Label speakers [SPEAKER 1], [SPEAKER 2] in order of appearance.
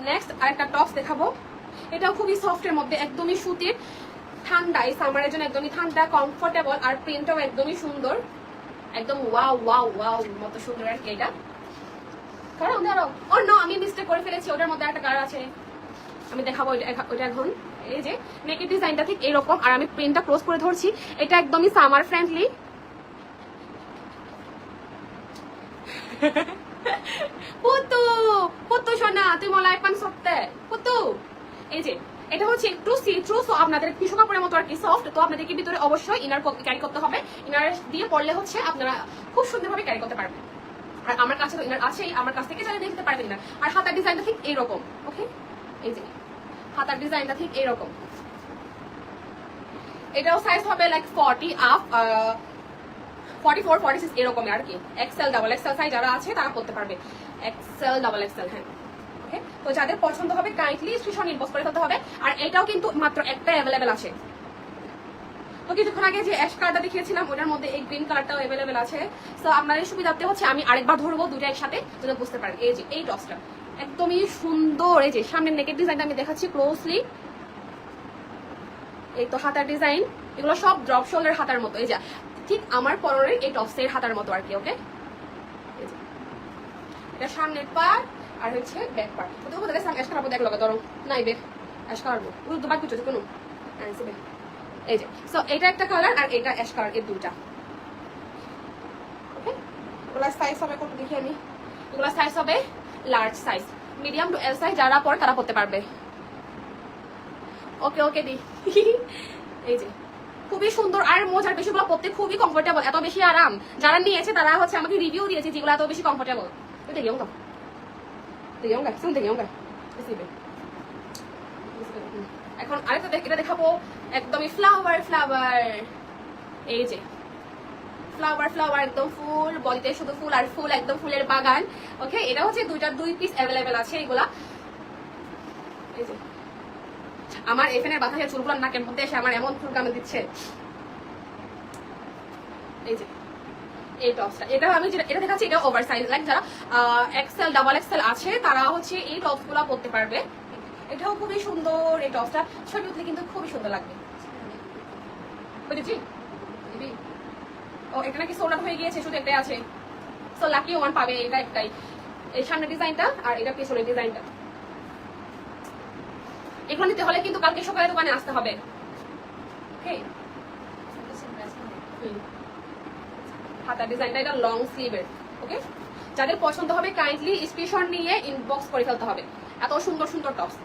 [SPEAKER 1] Next আরেকটা tops দেখাবো, এটাও খুবই সফটের মধ্যে, একদমই সুতির, ঠান্ডা, এই সামারের জন্য একদমই ঠান্ডা, কমফোর্টেবল, আর প্রিন্টটাও একদমই সুন্দর, একদম ওয়াও ওয়াও ওয়াও মতো সুন্দর আর কি। এটা কারণ ধরো অন্য আমি মিস্টেক করে ফেলেছি, ওটার মধ্যে একটা কালার আছে, আমি দেখাবো ওইটা এখন। এই যে নেকের ডিজাইনটা ঠিক এরকম, আর আমি প্রিন্টটা ক্লোজ করে ধরছি। এটা একদমই সামার ফ্রেন্ডলি। পুতু পুতু সোনা তুই মলাই পান সপ্তে পুতু। এই যে এটা হচ্ছে একটু সি থ্রু, সো আপনাদের টিস্যু কাপড়ের মতো আর কি সফট, তো আপনাদেরকে ভিতরে অবশ্যই ইনার ক্যারি করতে হবে। ইনার দিয়ে পড়লে হচ্ছে আপনারা খুব সুন্দরভাবে ক্যারি করতে পারবেন। আর আমার কাছে তো ইনার আছেই, আমার কাছ থেকে চাইলে দেখতে পারবেন না। আর হাতার ডিজাইনটা ঠিক এইরকম, ওকে? এই যে হাতার ডিজাইনটা ঠিক এইরকম। এটাও সাইজ হবে লাইক 40 আপ, 44 46 এরকম আর কি। এক্সেল ডাবল এক্সেল সাইজ যারা আছে তারা করতে পারবে, এক্সেল ডাবল এক্সেল। হ্যাঁ ওকে, তো যাদের পছন্দ হবে কাইন্ডলি স্ক্রিনশট ইনবক্স করে ফেলতে হবে। আর এটাও কিন্তু মাত্র একটা অ্যাভেলেবেল আছে। তো কিছুক্ষণ আগে যে অ্যাশ কালারটা দেখিয়েছিলাম ওটার মধ্যে এই গ্রিন কালারটাও অ্যাভেলেবেল আছে। সো আপনাদের সুবিধার্থে হচ্ছে আমি আরেকবার ধরবো দুইটা একসাথে, যেন বুঝতে পারেন। এই যে এই টপসটা একদমই সুন্দর। এই যে সামনের নেকের ডিজাইনটা আমি দেখাচ্ছি ক্লোজলি। এই তো হাতার ডিজাইন, এগুলো সব ড্রপ শোল্ডার হাতার মতো। এই যে ঠিক আমার পরনের এই টপসের হাতার মতো আর কি। ওকে, এটা সামনের পার্ট আর হচ্ছে ব্যাক পার্ট। তো দেখো দেখে সামনে এসকারবো, দেখ লগা ধরো নাই বে এসকারবো উড়ু তো বাকি কিছু কোনো আনসিবে। এই যে সো এটা একটা কালার আর এটা অ্যাশ কালার, এই দুইটা। ওকে, এগুলা সাইজ হবে কত দেখি আমি। এগুলা সাইজ হবে large size, medium to L size, যারা পরে তারা পড়তে পারবে। ওকে ওকে দি। এই যে খুবই সুন্দর আর মজার, বেশিগুলো পড়তে খুবই কমফোর্টেবল, এত বেশি আরাম। যারা নিয়েছে তারা হচ্ছে আমাকে রিভিউ দিয়েছে যেগুলো এত বেশি comfortable. Te guión, te guión. এখন আরেকটা এটা দেখাবো, একদমই ফ্লাওয়ার। এই যে ফ্লাওয়ার একদম ফুল বডিতে, শুধু ফুল আর ফুল, একদম ফুলের বাগান। ওকে, এটা হচ্ছে দুই পিস অ্যাভেলেবেল আছে এগুলা। এই যে আমার এখানের বাতাসে চুলগুলো নাকের মধ্যে এসে আমার এমন চুল কামড় দিচ্ছে। এই যে এই টপসটা, এটা আমি এটা দেখাচ্ছি, এটা ওভার সাইজ, লাইক যারা এক্সেল ডাবল এক্সেল আছে তারা হচ্ছে এই টপস গুলা পরতে পারবে। এটাও খুবই সুন্দর, এই টপসটা ছবি উঠলে কিন্তু খুবই সুন্দর লাগবে। বুঝেছি? ও এটা নাকি সোল্ড আউট হয়ে গিয়েছে, শুধু একটাই আছে। সো লাকি ওয়ান পাবে, এটা একটাই। এই সামনের ডিজাইনটা আর এটা পিছনের ডিজাইনটা। এগুলো নিতে হলে কিন্তু কালকে সকালে দোকানে আসতে হবে। ওকে, হাতার ডিজাইনটা এটা লং স্লিভের। ওকে, যাদের পছন্দ হবে কাইন্ডলি স্ক্রিনশট নিয়ে ইনবক্স করে ফেলতে হবে। এত সুন্দর সুন্দর টপস